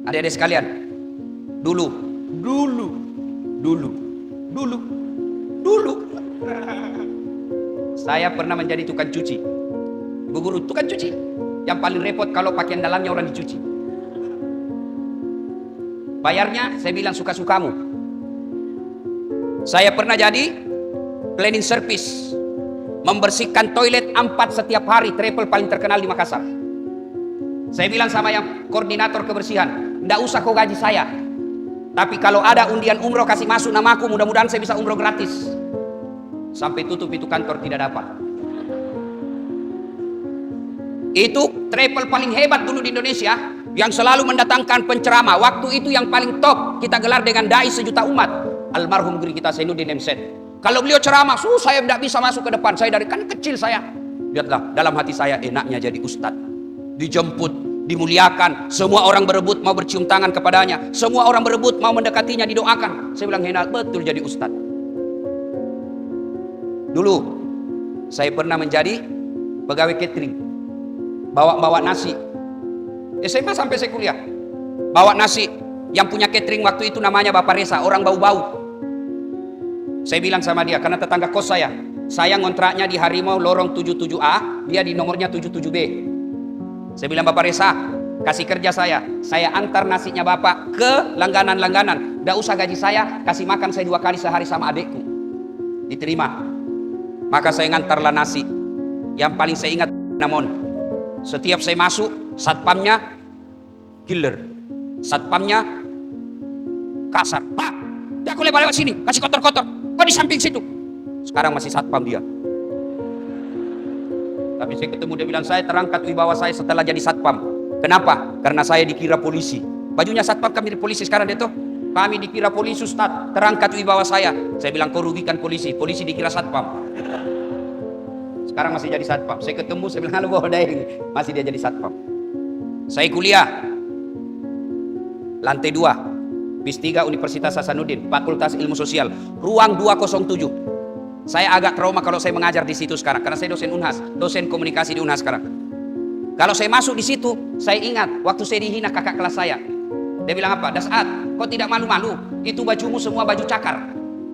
Adik-adik sekalian, dulu, dulu, dulu, dulu, dulu, saya pernah menjadi tukang cuci. Ibu guru, tukang cuci. Yang paling repot kalau pakaian dalamnya orang dicuci. Bayarnya, saya bilang suka-sukamu. Saya pernah jadi cleaning service, membersihkan toilet 4 setiap hari, travel paling terkenal di Makassar. Saya bilang sama yang koordinator kebersihan, nggak usah kau gaji saya, tapi kalau ada undian umroh kasih masuk namaku, mudah-mudahan saya bisa umroh gratis. Sampai tutup itu kantor tidak dapat. Itu travel paling hebat dulu di Indonesia, yang selalu mendatangkan penceramah. Waktu itu yang paling top kita gelar dengan dai sejuta umat, almarhum guru kita Zainuddin Mz. Kalau beliau ceramah, saya tidak bisa masuk ke depan. Saya dari kan kecil saya. Lihatlah, dalam hati saya enaknya jadi ustadz. Dijemput, dimuliakan, semua orang berebut mau bercium tangan kepadanya, semua orang berebut mau mendekatinya, didoakan. Saya bilang enak betul jadi ustadz. Dulu saya pernah menjadi pegawai catering, bawa nasi SMA sampai saya kuliah, bawa nasi. Yang punya catering waktu itu namanya Bapak Reza, orang bau-bau. Saya bilang sama dia, karena tetangga kos saya ngontraknya di Harimau lorong 77A, dia di nomornya 77B. Saya bilang, Bapak Reza, kasih kerja saya antar nasinya Bapak ke langganan-langganan. Nggak usah gaji saya, kasih makan saya 2 kali sehari sama adekku. Diterima. Maka saya ngantarlah nasi. Yang paling saya ingat, namun setiap saya masuk, satpamnya killer, satpamnya kasar. Pak, dia aku lewat sini, kasih kotor-kotor. Kok di samping situ? Sekarang masih satpam dia. Tapi saya ketemu, dia bilang, saya terangkat wibawa saya setelah jadi satpam. Kenapa? Karena saya dikira polisi. Bajunya satpam kami di polisi sekarang itu. Kami dikira polisi, Ustaz. Terangkat wibawa saya. Saya bilang, kau rugikan polisi. Polisi dikira satpam. Sekarang masih jadi satpam. Saya ketemu, saya bilang, halo Bohdeng. Masih dia jadi satpam. Saya kuliah lantai 2, PIS 3 Universitas Hasanuddin, Fakultas Ilmu Sosial, ruang 207. Saya agak trauma kalau saya mengajar di situ sekarang, karena saya dosen Unhas, dosen komunikasi di Unhas sekarang. Kalau saya masuk di situ, saya ingat waktu saya dihina kakak kelas saya. Dia bilang apa? Dasat, kau tidak malu-malu? Itu bajumu semua baju cakar.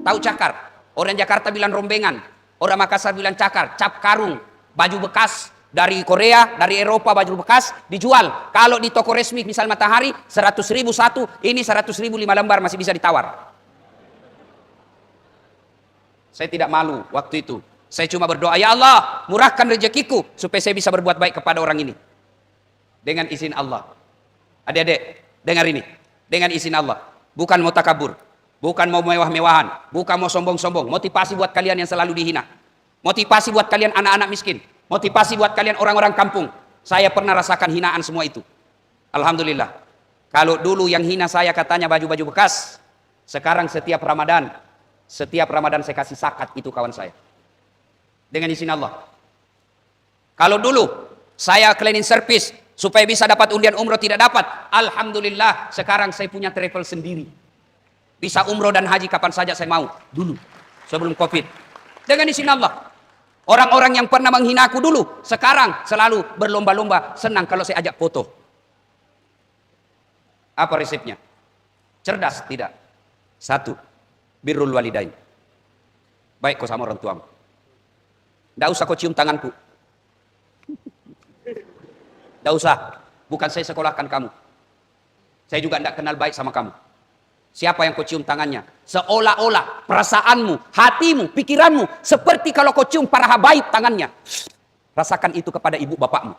Tahu cakar? Orang Jakarta bilang rombengan, orang Makassar bilang cakar, cap karung, baju bekas dari Korea, dari Eropa, baju bekas dijual. Kalau di toko resmi, misal Matahari, 100.000 satu, ini 100.000 5 lembar masih bisa ditawar. Saya tidak malu waktu itu. Saya cuma berdoa, ya Allah, murahkan rezekiku supaya saya bisa berbuat baik kepada orang ini. Dengan izin Allah. Adik-adik, dengar ini. Dengan izin Allah. Bukan mau takabur. Bukan mau mewah-mewahan. Bukan mau sombong-sombong. Motivasi buat kalian yang selalu dihina. Motivasi buat kalian anak-anak miskin. Motivasi buat kalian orang-orang kampung. Saya pernah rasakan hinaan semua itu. Alhamdulillah. Kalau dulu yang hina saya katanya baju-baju bekas. Sekarang setiap Ramadan saya kasih zakat itu kawan saya. Dengan izin Allah. Kalau dulu saya cleaning service supaya bisa dapat undian umroh tidak dapat. Alhamdulillah sekarang saya punya travel sendiri. Bisa umroh dan haji kapan saja saya mau. Dulu sebelum Covid. Dengan izin Allah. Orang-orang yang pernah menghina aku dulu sekarang selalu berlomba-lomba senang kalau saya ajak foto. Apa resepnya? Cerdas? Tidak. 1. Birrul walidain. Baik kau sama orang tuamu. Tidak usah kau cium tanganku. Tidak usah. Bukan saya sekolahkan kamu. Saya juga tidak kenal baik sama kamu. Siapa yang kau cium tangannya? Seolah-olah perasaanmu, hatimu, pikiranmu seperti kalau kau cium para habaib tangannya. Rasakan itu kepada ibu bapakmu.